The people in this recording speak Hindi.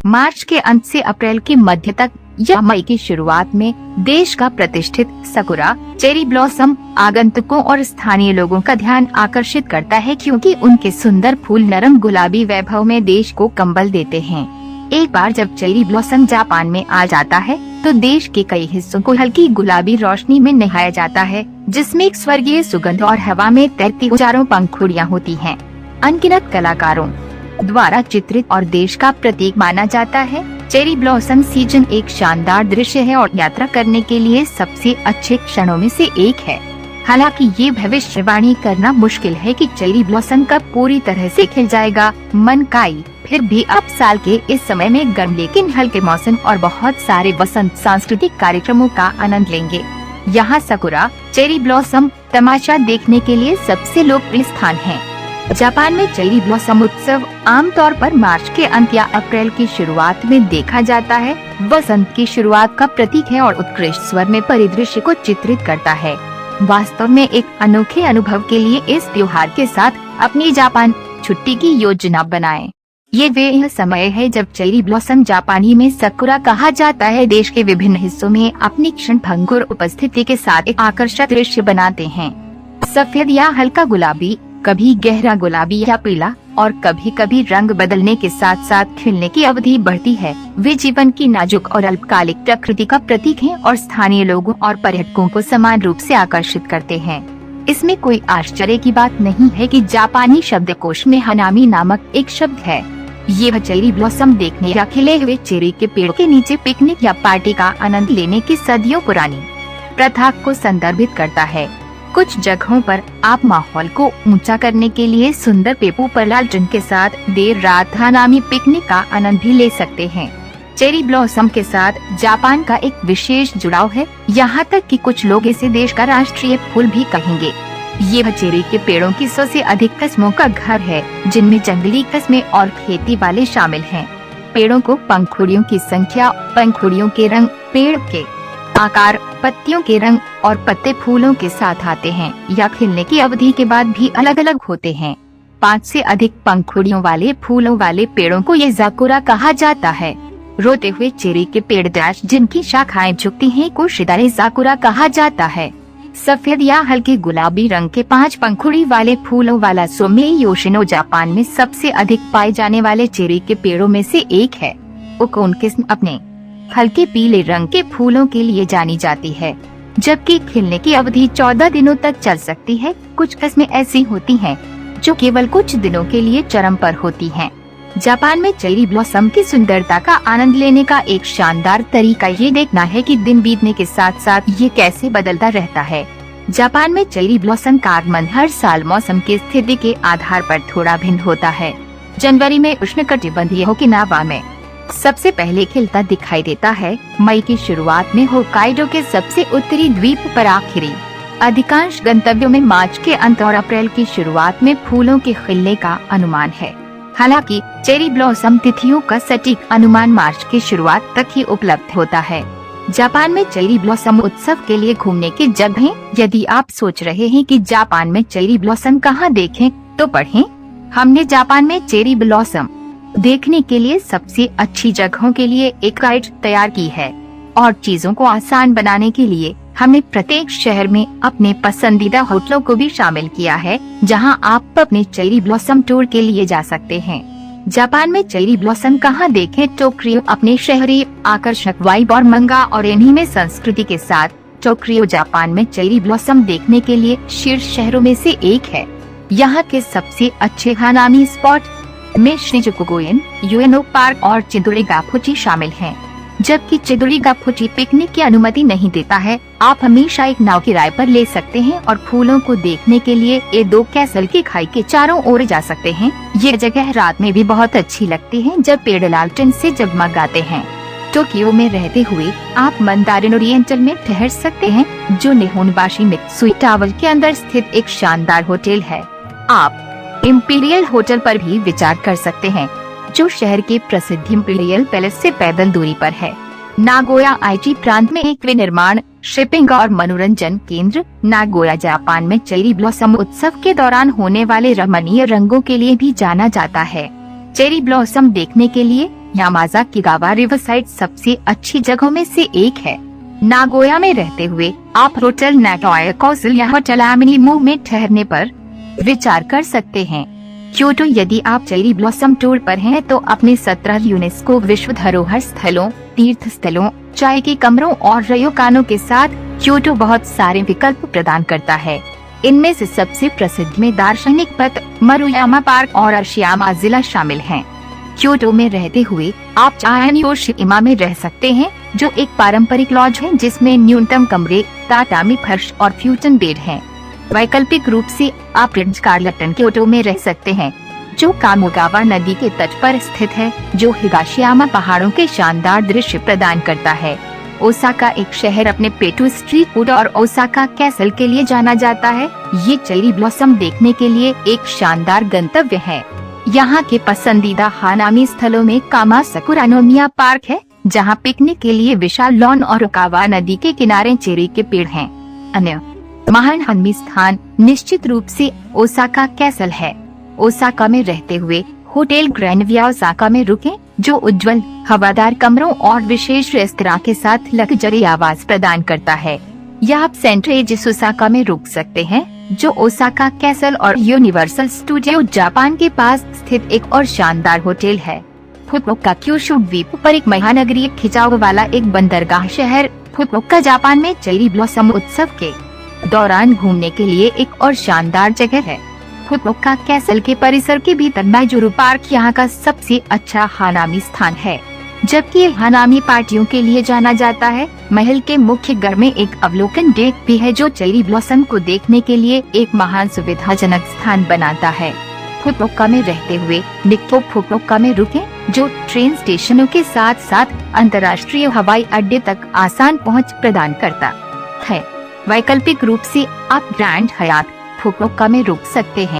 मार्च के अंत से अप्रैल के मध्य तक या मई की शुरुआत में देश का प्रतिष्ठित सकुरा चेरी ब्लॉसम आगंतुकों और स्थानीय लोगों का ध्यान आकर्षित करता है, क्योंकि उनके सुंदर फूल नरम गुलाबी वैभव में देश को कंबल देते हैं। एक बार जब चेरी ब्लॉसम जापान में आ जाता है तो देश के कई हिस्सों को हल्की गुलाबी रोशनी में नहाया जाता है, जिसमें एक स्वर्गीय सुगंध और हवा में तैरती हजारों पंखुड़ियां होती हैं। अनगिनत कलाकारों द्वारा चित्रित और देश का प्रतीक माना जाता है। चेरी ब्लॉसम सीजन एक शानदार दृश्य है और यात्रा करने के लिए सबसे अच्छे क्षणों में से एक है। हालांकि ये भविष्यवाणी करना मुश्किल है कि चेरी ब्लॉसम कब पूरी तरह से खिल जाएगा। मनकाई फिर भी आप साल के इस समय में गर्म लेकिन हल्के मौसम और बहुत सारे वसंत सांस्कृतिक कार्यक्रमों का आनंद लेंगे। यहाँ सकुरा चेरी ब्लॉसम तमाशा देखने के लिए सबसे लोकप्रिय स्थान है। जापान में चेरी ब्लॉसम उत्सव आमतौर पर मार्च के अंत या अप्रैल की शुरुआत में देखा जाता है। वसंत की शुरुआत का प्रतीक है और उत्कृष्ट स्वर में परिदृश्य को चित्रित करता है। वास्तव में एक अनोखे अनुभव के लिए इस त्योहार के साथ अपनी जापान छुट्टी की योजना बनाएं। ये वह समय है जब चेरी ब्लॉसम जापानी में सकुरा कहा जाता है देश के विभिन्न हिस्सों में अपनी क्षणभंगुर उपस्थिति के साथ एक आकर्षक दृश्य बनाते हैं। सफेद या हल्का गुलाबी, कभी गहरा गुलाबी या पीला और कभी कभी रंग बदलने के साथ साथ खिलने की अवधि बढ़ती है। वे जीवन की नाजुक और अल्पकालिक प्रकृति का प्रतीक हैं और स्थानीय लोगों और पर्यटकों को समान रूप से आकर्षित करते हैं। इसमें कोई आश्चर्य की बात नहीं है कि जापानी शब्दकोश में हनामी नामक एक शब्द है। ये चेरी ब्लॉसम देखने या खिले हुए चेरी के पेड़ के नीचे पिकनिक या पार्टी का आनंद लेने की सदियों पुरानी प्रथा को संदर्भित करता है। कुछ जगहों पर आप माहौल को ऊंचा करने के लिए सुंदर पेपू पर लालटेन के साथ देर रात हनामी पिकनिक का आनंद भी ले सकते हैं। चेरी ब्लॉसम के साथ जापान का एक विशेष जुड़ाव है, यहाँ तक कि कुछ लोग इसे देश का राष्ट्रीय फूल भी कहेंगे। ये चेरी के पेड़ों की 100 से अधिक किस्मों का घर है, जिनमें जंगली किस्में और खेती वाले शामिल हैं। पेड़ों को पंखुड़ियों की संख्या, पंखुड़ियों के रंग, पेड़ के आकार, पत्तियों के रंग और पत्ते फूलों के साथ आते हैं या खिलने की अवधि के बाद भी अलग अलग होते हैं। 5 से अधिक पंखुड़ियों वाले फूलों वाले पेड़ों को ये जाकुरा कहा जाता है। रोते हुए चेरी के पेड़ डैश जिनकी शाखाएं झुकती हैं को शिदारे जाकुरा कहा जाता है। सफेद या हल्के गुलाबी रंग के 5 पंखुड़ी वाले फूलों वाला सोमेई योशिनो जापान में सबसे अधिक पाए जाने वाले चेरी के पेड़ों में से एक है। उकोन किस्म अपने हल्के पीले रंग के फूलों के लिए जानी जाती है, जबकि खिलने की अवधि 14 दिनों तक चल सकती है। कुछ किस्में ऐसी होती हैं जो केवल कुछ दिनों के लिए चरम पर होती हैं। जापान में चेरी ब्लॉसम की सुंदरता का आनंद लेने का एक शानदार तरीका ये देखना है कि दिन बीतने के साथ साथ ये कैसे बदलता रहता है। जापान में चेरी ब्लॉसम का आगमन हर साल मौसम की स्थिति के आधार पर थोड़ा भिन्न होता है। जनवरी में उष्णकटिबंधीय ओकिनावा में सबसे पहले खिलता दिखाई देता है। मई की शुरुआत में होक्काइडो के सबसे उत्तरी द्वीप पर आखिरी अधिकांश गंतव्यों में मार्च के अंत और अप्रैल की शुरुआत में फूलों के खिलने का अनुमान है। हालांकि चेरी ब्लॉसम तिथियों का सटीक अनुमान मार्च की शुरुआत तक ही उपलब्ध होता है। जापान में चेरी ब्लॉसम उत्सव के लिए घूमने की जगहें। यदि आप सोच रहे हैं कि जापान में चेरी ब्लॉसम कहाँ देखें, तो पढ़ें। हमने जापान में चेरी ब्लॉसम देखने के लिए सबसे अच्छी जगहों के लिए एक गाइड तैयार की है और चीजों को आसान बनाने के लिए हमने प्रत्येक शहर में अपने पसंदीदा होटलों को भी शामिल किया है, जहां आप अपने चेरी ब्लॉसम टूर के लिए जा सकते हैं। जापान में चेरी ब्लॉसम कहाँ देखें? टोक्यो अपने शहरी आकर्षक वाइब और मंगा और एनीमे संस्कृति के साथ टोक्यो जापान में चेरी ब्लॉसम देखने के लिए शीर्ष शहरों में से एक है। यहाँ के सबसे अच्छे हनामी स्पॉट में शिजुकुगोयन, यूएनओ पार्क और चिदुरिगाफुची शामिल हैं। जबकि चिदुरिगाफुची पिकनिक की अनुमति नहीं देता है, आप हमेशा एक नाव किराए पर ले सकते हैं और फूलों को देखने के लिए एदो कैसल की खाई के चारों ओर जा सकते हैं। ये जगह रात में भी बहुत अच्छी लगती है जब पेड़ लालटेन से जगमगाते हैं। टोक्यो में रहते हुए आप मंदारिन ओरिएंटल में ठहर सकते हैं, जो निहोनबाशी मित्सुई टावर के अंदर स्थित एक शानदार होटल है। आप इम्पीरियल होटल पर भी विचार कर सकते हैं, जो शहर के प्रसिद्ध इम्पीरियल पैलेस से पैदल दूरी पर है। नागोया आईची प्रांत में एक विनिर्माण, शिपिंग और मनोरंजन केंद्र। नागोया जापान में चेरी ब्लॉसम उत्सव के दौरान होने वाले रमणीय रंगों के लिए भी जाना जाता है। चेरी ब्लॉसम देखने के लिए यामाजाकीगावा रिवरसाइड सबसे अच्छी जगहों में से एक है। नागोया में रहते हुए आप होटल नागोया कौशल या होटल एमिनी में ठहरने पर विचार कर सकते हैं। क्योटो यदि आप चेरी ब्लॉसम टूर पर हैं तो अपने 17 यूनेस्को विश्व धरोहर स्थलों, तीर्थ स्थलों, चाय के कमरों और रयोकानों के साथ क्योटो बहुत सारे विकल्प प्रदान करता है। इनमें से सबसे प्रसिद्ध में दार्शनिक पथ, मारुयामा पार्क और अशियामा जिला शामिल हैं। क्योटो में रहते हुए आप चायानयोशिमा में रह सकते हैं, जो एक पारंपरिक लॉज है जिसमें न्यूनतम कमरे, तातामी फर्श और फ्यूजन बेड हैं। वैकल्पिक रूप से आप रिट्ज कार्लटन क्योटो में रह सकते हैं, जो कामोगावा नदी के तट पर स्थित है, जो हिगाशियामा पहाड़ों के शानदार दृश्य प्रदान करता है। ओसाका एक शहर अपने पेटू स्ट्रीट फूड और ओसाका कैसल के लिए जाना जाता है। ये चेरी ब्लॉसम देखने के लिए एक शानदार गंतव्य है। यहाँ के पसंदीदा हानामी स्थलों में कामासाकुरा पार्क है, जहाँ पिकनिक के लिए विशाल लॉन और ओकावा नदी के किनारे चेरी के पेड़ हैं। अन्य महान हनमी स्थान निश्चित रूप से ओसाका कैसल है। ओसाका में रहते हुए होटल ग्रैंड विया ओसाका में रुकें, जो उज्जवल हवादार कमरों और विशेष रेस्तरां के साथ लग्जरी आवास प्रदान करता है। या आप सेंट्रल एजिस ओसाका में रुक सकते हैं, जो ओसाका कैसल और यूनिवर्सल स्टूडियो जापान के पास स्थित एक और शानदार होटल है। फुकुओका क्यूशु द्वीप पर एक महानगरीय खिंचाव वाला एक बंदरगाह शहर, फुकुओका जापान में चेरी ब्लॉसम उत्सव के दौरान घूमने के लिए एक और शानदार जगह है। फुकुओका कैसल के परिसर के भीतर माइजुरु पार्क यहाँ का सबसे अच्छा हानामी स्थान है, जबकि ये हानामी पार्टियों के लिए जाना जाता है। महल के मुख्य घर में एक अवलोकन डेक भी है, जो चेरी ब्लॉसम को देखने के लिए एक महान सुविधाजनक स्थान बनाता है। फुकुओका में रहते हुए निक्को फुकुओका में रुकें, जो ट्रेन स्टेशनों के साथ साथ अंतर्राष्ट्रीय हवाई अड्डे तक आसान पहुँच प्रदान करता है। वैकल्पिक रूप से आप ग्रैंड हयात फुकुओका में रुक सकते हैं।